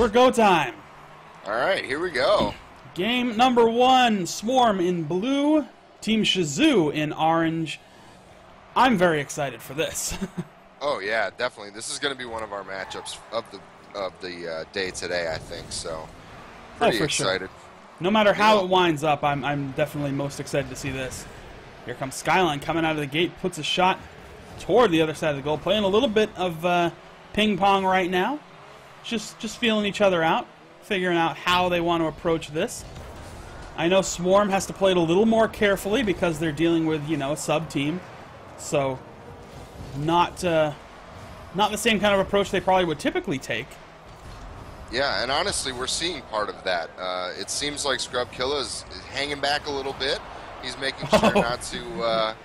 go time. All right, here we go. Game number 1, Swarm in blue, Team Shazoo in orange. I'm very excited for this. Oh yeah, definitely. This is going to be one of our matchups of the day today, I think. So pretty excited. Sure. No matter how it winds up, I'm definitely most excited to see this. Here comes Skyline coming out of the gate, puts a shot toward the other side of the goal, playing a little bit of ping pong right now. Just feeling each other out, figuring out how they want to approach this. I know Swarm has to play it a little more carefully because they're dealing with, you know, a sub team. So not the same kind of approach they probably would typically take. Yeah, and honestly, we're seeing part of that. It seems like Scrub Killa is hanging back a little bit. He's making sure not to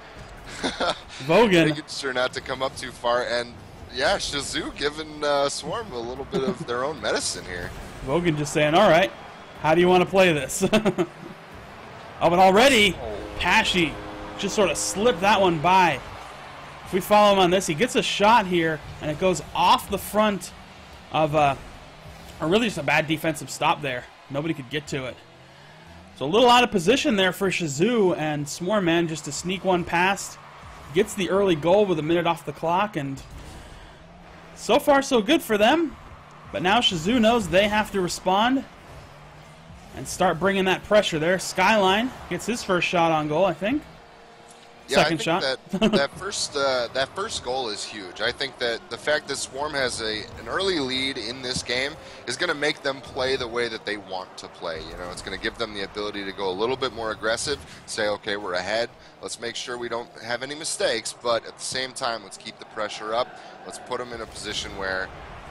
Vogan. making sure not to come up too far. And yeah, Shazoo giving Swarm a little bit of their own medicine here. Vogan just saying, all right, how do you want to play this? Oh, but already, Pashy just sort of slipped that one by. If we follow him on this, he gets a shot here, and it goes off the front of or really just a bad defensive stop there. Nobody could get to it. So a little out of position there for Shazoo, and Swarm manages to sneak one past. Gets the early goal with a minute off the clock, and so far so good for them. But now Shazoo knows they have to respond and start bringing that pressure there. Skyline gets his first shot on goal, I think. Yeah, Second I think shot. that first goal is huge. I think that the fact that Swarm has an early lead in this game is going to make them play the way that they want to play. You know, it's going to give them the ability to go a little bit more aggressive, say, okay, we're ahead. Let's make sure we don't have any mistakes, but at the same time, let's keep the pressure up. Let's put them in a position where,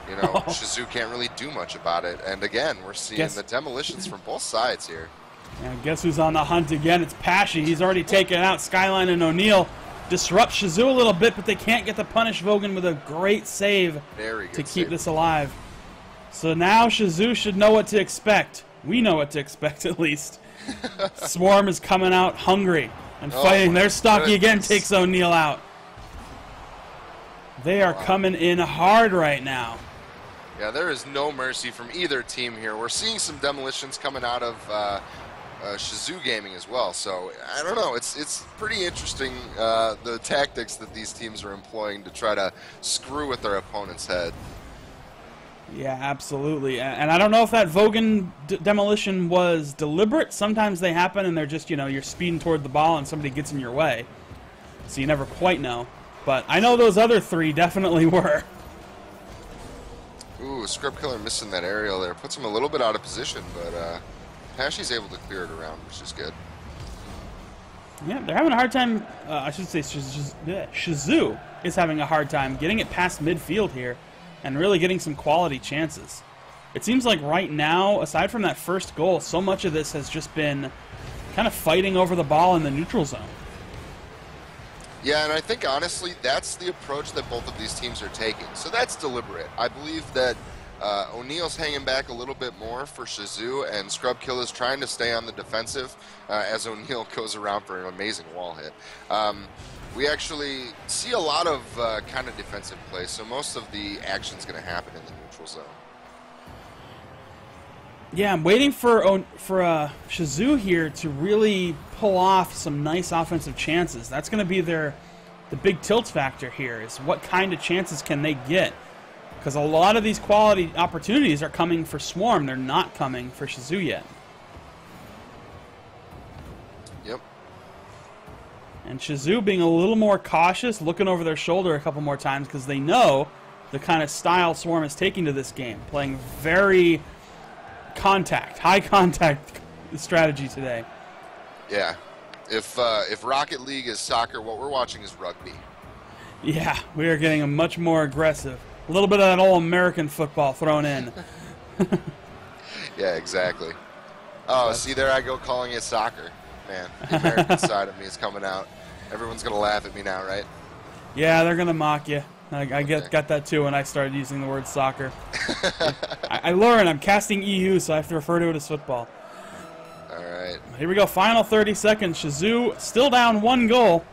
you know, Shazoo can't really do much about it. And again, we're seeing the demolitions from both sides here. And guess who's on the hunt again? It's Pashy. He's already taken out Skyline and O'Neal. Disrupt Shazoo a little bit, but they can't get the punish. Vogan with a great save to keep this alive. So now Shazoo should know what to expect. We know what to expect, at least. Swarm is coming out hungry and fighting. There's Stocky again, takes O'Neal out. They are coming in hard right now. Yeah, there is no mercy from either team here. We're seeing some demolitions coming out of Shazoo Gaming as well, so I don't know. It's pretty interesting the tactics that these teams are employing to try to screw with their opponent's head. Yeah, absolutely. And I don't know if that Vogan demolition was deliberate. Sometimes they happen and they're just, you know, you're speeding toward the ball and somebody gets in your way, so you never quite know. But I know those other three definitely were. Ooh, Scrub Killer missing that aerial there. Puts him a little bit out of position, but Pashy's able to clear it around, which is good. Yeah, they're having a hard time. I should say Shazoo is having a hard time getting it past midfield here and really getting some quality chances. It seems like right now, aside from that first goal, so much of this has just been kind of fighting over the ball in the neutral zone. Yeah, and I think, honestly, that's the approach that both of these teams are taking. So that's deliberate. I believe that O'Neal's hanging back a little bit more for Shazoo, and Scrub Killa's trying to stay on the defensive as O'Neal goes around for an amazing wall hit. We actually see a lot of kind of defensive play, so most of the action's going to happen in the neutral zone. Yeah, I'm waiting for Shazoo here to really pull off some nice offensive chances. That's going to be the big tilt factor here, is what kind of chances can they get? Because a lot of these quality opportunities are coming for Swarm. They're not coming for Shazoo yet. Yep. And Shazoo being a little more cautious, looking over their shoulder a couple more times because they know the kind of style Swarm is taking to this game, playing very high contact strategy today. Yeah. If Rocket League is soccer, what we're watching is rugby. Yeah, we are getting a much more aggressive. A little bit of that old American football thrown in. Yeah, exactly. Oh, see, there I go calling it soccer. Man, the American side of me is coming out. Everyone's going to laugh at me now, right? Yeah, they're going to mock you. I got that too when I started using the word soccer. I learned I'm casting EU, so I have to refer to it as football. All right. Here we go, final 30 seconds. Shazoo still down 1 goal.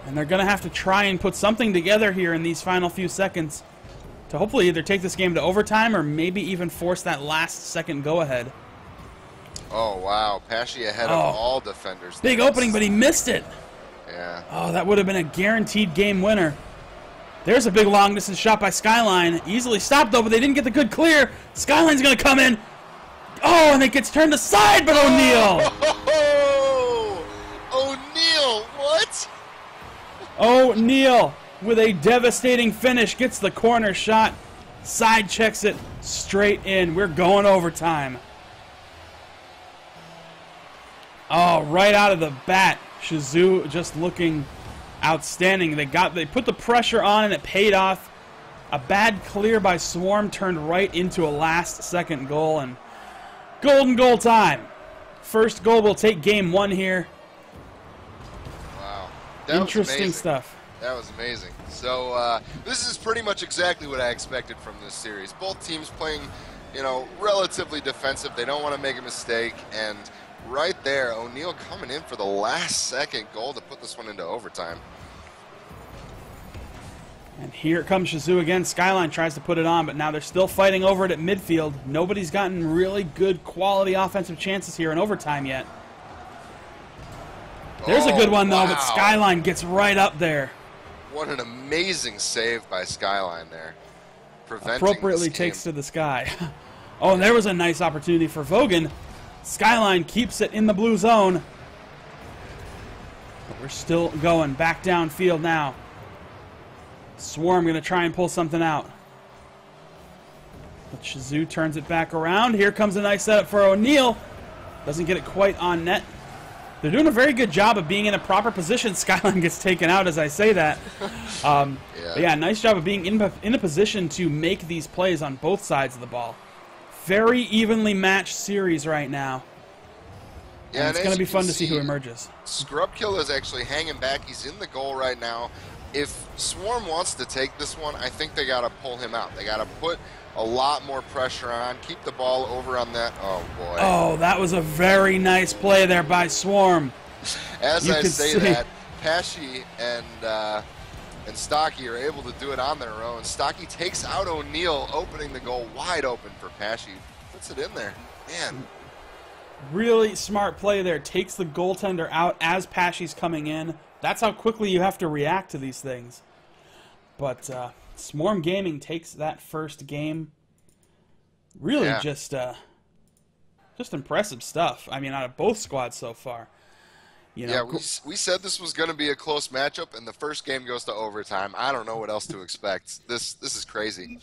And they're going to have to try and put something together here in these final few seconds. to hopefully either take this game to overtime or maybe even force that last second go-ahead. Oh, wow. Pesci ahead of all defenders. Big opening, but he missed it. Yeah. Oh, that would have been a guaranteed game winner. There's a big long-distance shot by Skyline. Easily stopped, though, but they didn't get the good clear. Skyline's going to come in. Oh, and it gets turned aside, but O'Neal. O'Neal, what? O'Neal with a devastating finish. Gets the corner shot. Side checks it straight in. We're going overtime. Oh, right out of the bat. Shazoo just looking outstanding. They put the pressure on and it paid off. A bad clear by Swarm turned right into a last-second goal, and golden goal time. First goal will take game 1 here. Wow. Interesting stuff. That was amazing. So this is pretty much exactly what I expected from this series. Both teams playing, you know, relatively defensive. They don't want to make a mistake, and right there, O'Neal coming in for the last-second goal to put this one into overtime. And here comes Shazoo again. Skyline tries to put it on, but now they're still fighting over it at midfield. Nobody's gotten really good quality offensive chances here in overtime yet. There's a good one, though, but Skyline gets right up there. What an amazing save by Skyline there. Appropriately takes to the sky. Oh, and there was a nice opportunity for Vogan. Skyline keeps it in the blue zone. But we're still going back downfield now. Swarm going to try and pull something out. But Shazoo turns it back around. Here comes a nice setup for O'Neal. Doesn't get it quite on net. They're doing a very good job of being in a proper position. Skyline gets taken out as I say that. But yeah, nice job of being in a position to make these plays on both sides of the ball. Very evenly matched series right now. Yeah, and it's going to be fun to see who emerges. Scrubkill is actually hanging back. He's in the goal right now. If Swarm wants to take this one, I think they got to pull him out. They got to put a lot more pressure on, keep the ball over on that. Oh, boy. Oh, that was a very nice play there by Swarm. As I say that, Pesci and Stocky are able to do it on their own. Stocky takes out O'Neal, opening the goal wide open for Pesci. Puts it in there. Man. Really smart play there. Takes the goaltender out as Pesci's coming in. That's how quickly you have to react to these things. But Swarm Gaming takes that first game. Really just impressive stuff. I mean, out of both squads so far. You know, yeah, we said this was going to be a close matchup, and the first game goes to overtime. I don't know what else to expect. This is crazy.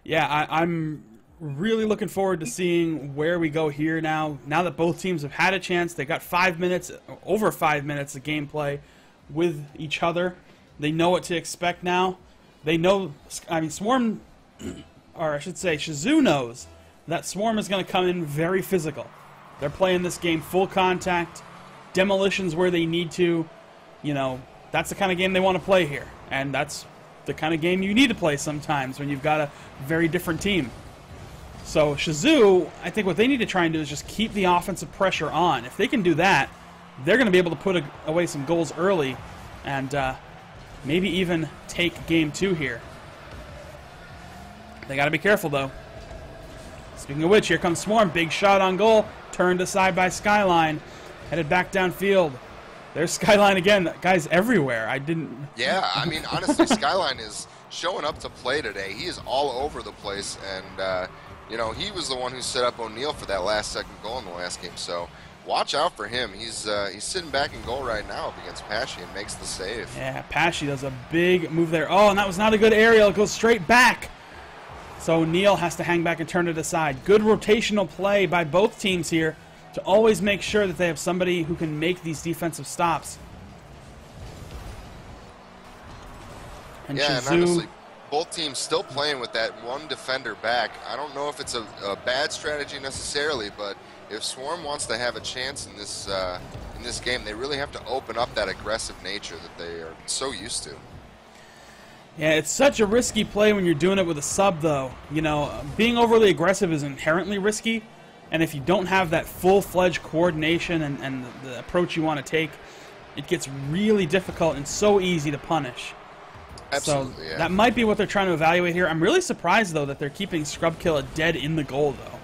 Yeah, I'm really looking forward to seeing where we go here now. Now that both teams have had a chance, they got 5 minutes, over 5 minutes of gameplay with each other. They know what to expect now. They know, I mean, Swarm, or I should say Shazoo knows that Swarm is going to come in very physical. They're playing this game full contact, demolitions where they need to. You know, that's the kind of game they want to play here. And that's the kind of game you need to play sometimes when you've got a very different team. So Shazoo, I think what they need to try and do is just keep the offensive pressure on. If they can do that, they're going to be able to put away some goals early and maybe even take game 2 here. They got to be careful, though. Speaking of which, here comes Swarm. Big shot on goal. Turned aside by Skyline. Headed back downfield. There's Skyline again. That guy's everywhere. Yeah, I mean, honestly, Skyline is showing up to play today. He is all over the place, and you know, he was the one who set up O'Neal for that last-second goal in the last game. So watch out for him. He's sitting back in goal right now up against Pesci and makes the save. Yeah, Pesci does a big move there. Oh, and that was not a good aerial. It goes straight back. So O'Neal has to hang back and turn it aside. Good rotational play by both teams here to always make sure that they have somebody who can make these defensive stops. And yeah, Shazoo, and honestly, both teams still playing with that one defender back. I don't know if it's a bad strategy necessarily, but if Swarm wants to have a chance in this game, they really have to open up that aggressive nature that they are so used to. Yeah, it's such a risky play when you're doing it with a sub, though. You know, being overly aggressive is inherently risky, and if you don't have that full-fledged coordination and the approach you want to take, it gets really difficult and so easy to punish. Absolutely, So yeah. that might be what they're trying to evaluate here. I'm really surprised, though, that they're keeping Scrubkilla dead in the goal, though.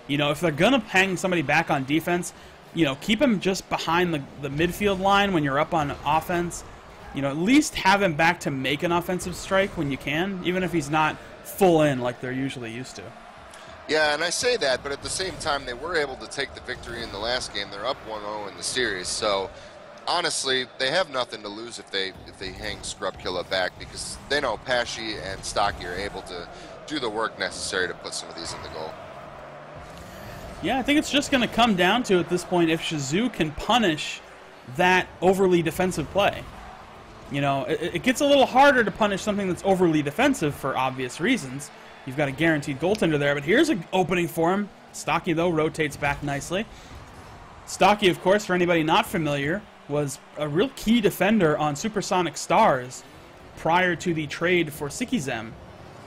You know, if they're going to hang somebody back on defense, you know, keep him just behind the midfield line when you're up on offense. You know, at least have him back to make an offensive strike when you can, even if he's not full in like they're usually used to. Yeah, and I say that, but at the same time, they were able to take the victory in the last game. They're up 1-0 in the series, so honestly, they have nothing to lose if they hang Scrubkilla back, because they know Pashy and Stocky are able to do the work necessary to put some of these in the goal. Yeah, I think it's just going to come down to, at this point, if Shazoo can punish that overly defensive play. You know, it gets a little harder to punish something that's overly defensive for obvious reasons. You've got a guaranteed goaltender there, but here's an opening for him. Stocky, though, rotates back nicely. Stocky, of course, for anybody not familiar, was a real key defender on Supersonic Stars prior to the trade for Sikizem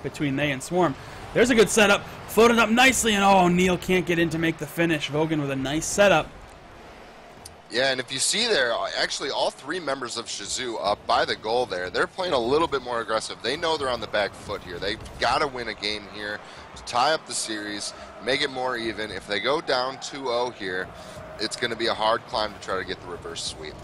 between they and Swarm. There's a good setup. Floated up nicely, and oh, Neil can't get in to make the finish. Vogan with a nice setup. Yeah, and if you see there, actually all three members of Shazoo up by the goal there, they're playing a little bit more aggressive. They know they're on the back foot here. They've got to win a game here to tie up the series, make it more even. If they go down 2-0 here, it's going to be a hard climb to try to get the reverse sweep.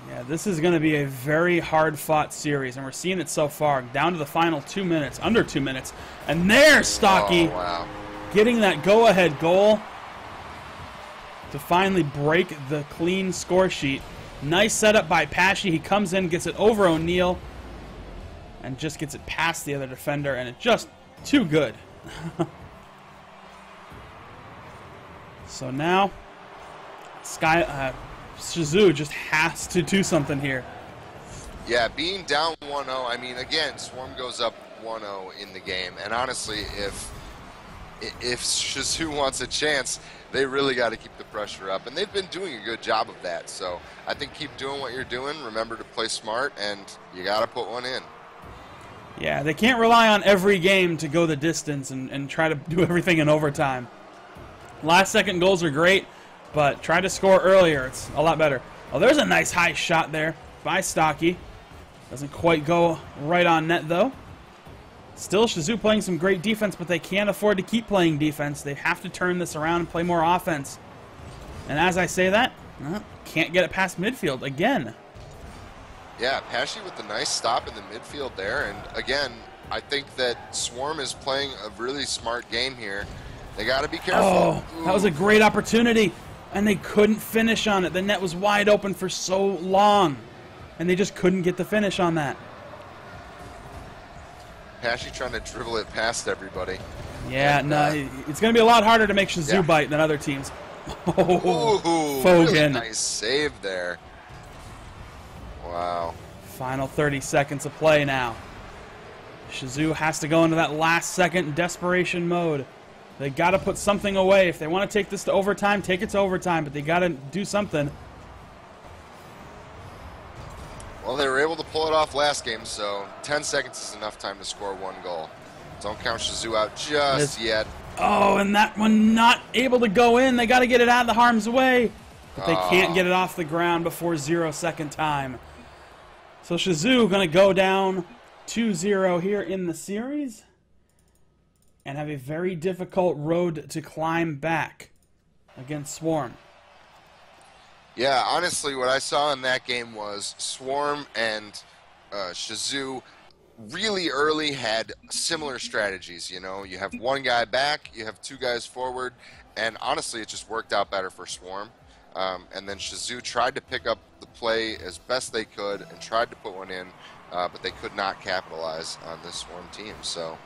Yeah, this is going to be a very hard-fought series, and we're seeing it so far. Down to the final 2 minutes, under 2 minutes. And there's Stocky getting that go-ahead goal to finally break the clean score sheet. Nice setup by Pashy. He comes in, gets it over O'Neal, and just gets it past the other defender, and it's just too good. So now, Shazoo just has to do something here. Yeah, being down 1-0, I mean, again, Swarm goes up 1-0 in the game, and honestly, if Shazoo wants a chance, they really got to keep the pressure up, and they've been doing a good job of that. So I think keep doing what you're doing. Remember to play smart, and you got to put one in. Yeah, they can't rely on every game to go the distance and try to do everything in overtime. Last-second goals are great, but try to score earlier. It's a lot better. Oh, there's a nice high shot there by Stocky. Doesn't quite go right on net, though. Still, Shazoo playing some great defense, but they can't afford to keep playing defense. They have to turn this around and play more offense. And as I say that, can't get it past midfield again. Yeah, Pashy with the nice stop in the midfield there. And again, I think that Swarm is playing a really smart game here. They got to be careful. Oh, that was a great opportunity, and they couldn't finish on it. The net was wide open for so long, and they just couldn't get the finish on that. Pashy trying to dribble it past everybody. Yeah, and, no, it's going to be a lot harder to make Shazoo bite than other teams. Oh, Fogan. Really nice save there. Wow. Final 30 seconds of play now. Shazoo has to go into that last second desperation mode. They got to put something away. If they want to take this to overtime, take it to overtime, but they got to do something. Well, they were able to pull it off last game, so 10 seconds is enough time to score one goal. Don't count Shazoo out just yet. Oh, and that one not able to go in. They got to get it out of the harm's way. But they can't get it off the ground before 0-second time. So Shazoo going to go down 2-0 here in the series and have a very difficult road to climb back against Swarm. Yeah, honestly, what I saw in that game was Swarm and Shazoo really early had similar strategies. You know, you have one guy back, you have two guys forward, and honestly, it just worked out better for Swarm. And then Shazoo tried to pick up the play as best they could and tried to put one in, but they could not capitalize on this Swarm team. So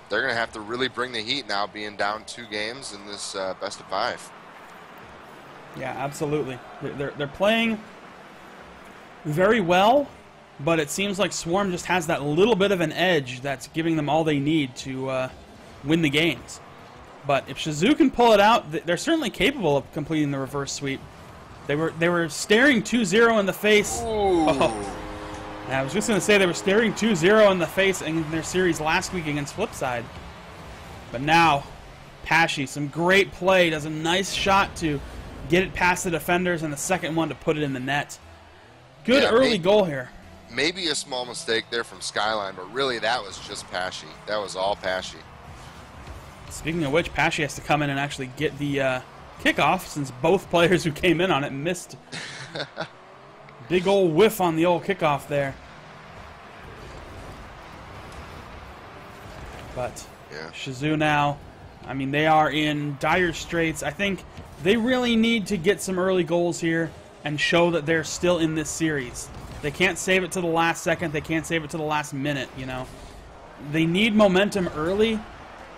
they're going to have to really bring the heat now, being down 2 games in this best of 5. Yeah, absolutely. They're playing very well, but it seems like Swarm just has that little bit of an edge that's giving them all they need to win the games. But if Shazoo can pull it out, they're certainly capable of completing the reverse sweep. They were staring 2-0 in the face. Oh. I was just going to say they were staring 2-0 in the face in their series last week against Flipside. But now, Pashy, some great play, does a nice shot to get it past the defenders, and the second one to put it in the net. Good early goal here. maybe a small mistake there from Skyline, but really that was just Pashy. That was all Pashy. Speaking of which, Pashy has to come in and actually get the kickoff, since both players who came in on it missed. Big old whiff on the old kickoff there. But yeah. Shazoo now, I mean, they are in dire straits. I think they really need to get some early goals here and show that they're still in this series. They can't save it to the last second. They can't save it to the last minute, you know. They need momentum early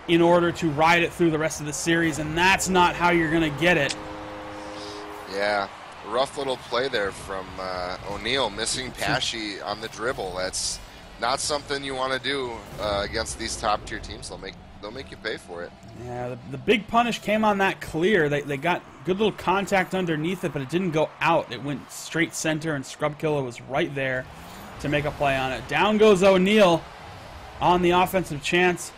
in order to ride it through the rest of the series, and that's not how you're going to get it. Yeah, rough little play there from O'Neal, missing Pashy on the dribble. That's not something you want to do against these top-tier teams. They'll make you pay for it. Yeah, the big punish came on that clear. They got good little contact underneath it, but it didn't go out. It went straight center, and Scrubkiller was right there to make a play on it. Down goes O'Neal on the offensive chance.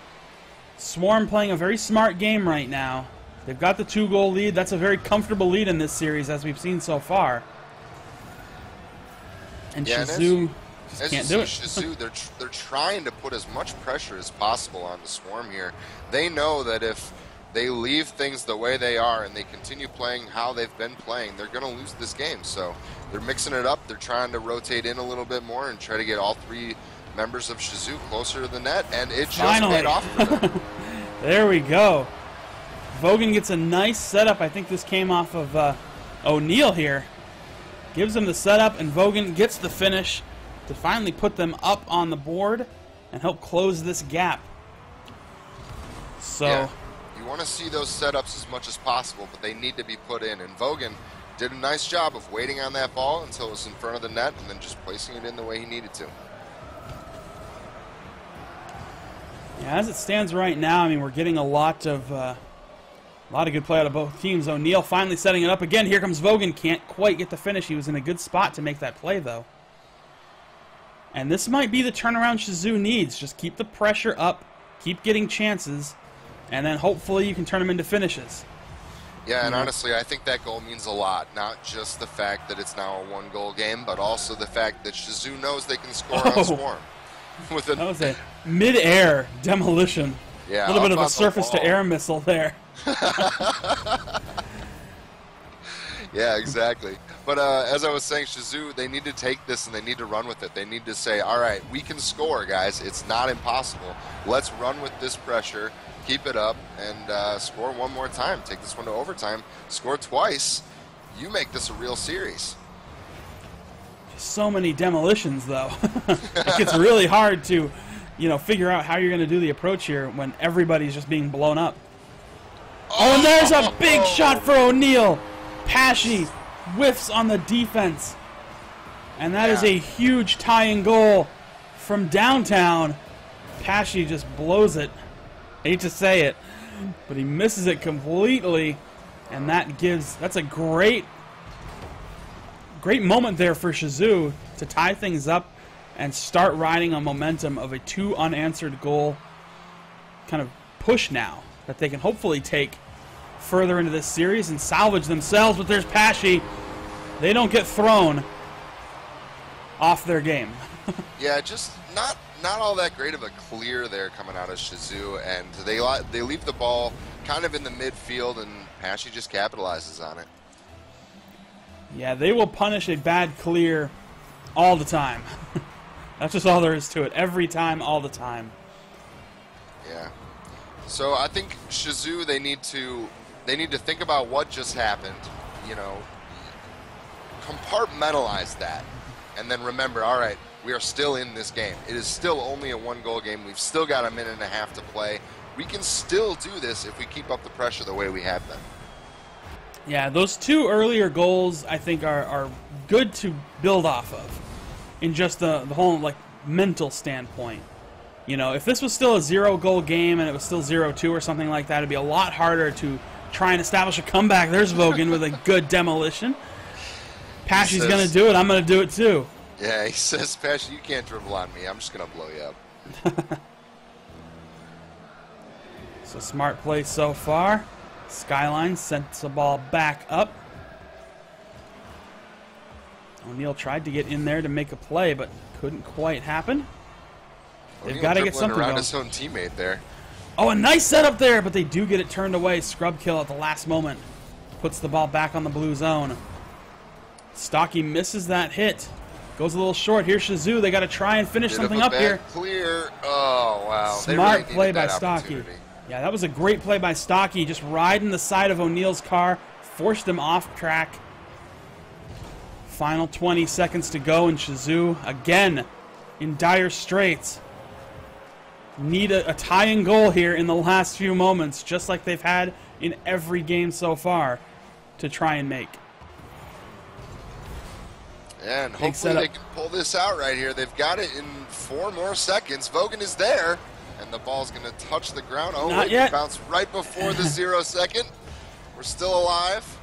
Swarm playing a very smart game right now. They've got the 2-goal lead. That's a very comfortable lead in this series, as we've seen so far. And yeah, Shazoo as can't do it. Shazoo, they're trying to put as much pressure as possible on the Swarm here. They know that if they leave things the way they are and they continue playing how they've been playing, they're going to lose this game. So they're mixing it up. They're trying to rotate in a little bit more and try to get all 3 members of Shazoo closer to the net, and it just paid off for them. There we go. Vogan gets a nice setup. I think this came off of O'Neal here. Gives him the setup, and Vogan gets the finish to finally put them up on the board and help close this gap. So yeah, you want to see those setups as much as possible, but they need to be put in, and Vogan did a nice job of waiting on that ball until it was in front of the net and then just placing it in the way he needed to. Yeah, as it stands right now, I mean, we're getting a lot of good play out of both teams. O'Neal finally setting it up again. Here comes Vogan. Can't quite get the finish. He was in a good spot to make that play, though. And this might be the turnaround Shazoo needs. Just keep the pressure up, keep getting chances, and then hopefully you can turn them into finishes. Yeah, and honestly, I think that goal means a lot. Not just the fact that it's now a 1-goal game, but also the fact that Shazoo knows they can score on Swarm. That was a mid-air demolition. Yeah, a little bit of a surface-to-air missile there. Yeah, exactly. But as I was saying, Shazoo, they need to take this and they need to run with it. They need to say, all right, we can score, guys. It's not impossible. Let's run with this pressure, keep it up, and score one more time. Take this one to overtime, score twice. You make this a real series. So many demolitions, though. It gets really hard to, figure out how you're going to do the approach here when everybody's just being blown up. Oh, and there's a big shot for O'Neal. Pashy whiffs on the defense. And that is a huge tying goal from downtown. Pashy just blows it. Hate to say it, but he misses it completely. And that's a great moment there for Shazoo to tie things up and start riding a momentum of a 2 unanswered goal kind of push now that they can hopefully take further into this series and salvage themselves. But there's Pashy. They don't get thrown off their game. Yeah, just not all that great of a clear there coming out of Shazoo, and they leave the ball kind of in the midfield, and Pashy just capitalizes on it. Yeah, they will punish a bad clear all the time. That's just all there is to it. Every time, all the time. Yeah. So I think Shazoo, they need to think about what just happened, compartmentalize that, and then remember, all right, we are still in this game. It is still only a 1-goal game. We've still got a minute and a half to play. We can still do this if we keep up the pressure the way we have been. Yeah, those 2 earlier goals, I think, are good to build off of in just the whole, mental standpoint. If this was still a 0-goal game and it was still 0-2 or something like that, it'd be a lot harder to try and establish a comeback. There's Vogan with a good demolition. Pashy's going to do it. I'm going to do it too. Yeah, he says, Pashy, you can't dribble on me. I'm just going to blow you up. So smart play so far. Skyline sends the ball back up. O'Neal tried to get in there to make a play, but couldn't quite happen. They've O'Neal got to get dribbling something around going. his own teammate there. Oh, a nice setup there, but they do get it turned away. Scrub kill at the last moment. Puts the ball back on the blue zone. Stocky misses that hit. Goes a little short. Here's Shazoo. They got to try and finish something up here. Clear. Oh, wow. Smart play by Stocky. Yeah, that was a great play by Stocky. Just riding the side of O'Neal's car. Forced him off track. Final 20 seconds to go, and Shazoo, again, in dire straits. Need a tying goal here in the last few moments, just like they've had in every game so far, to try and make. And hopefully they can pull this out right here. They've got it in 4 more seconds. Vogan is there, and the ball's going to touch the ground. Oh, not yet. Bounce right before the 0 second. We're still alive.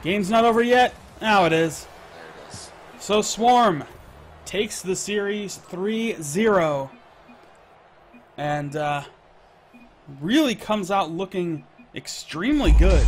Game's not over yet. Now it is. There it is. So Swarm takes the series 3-0. And really comes out looking extremely good.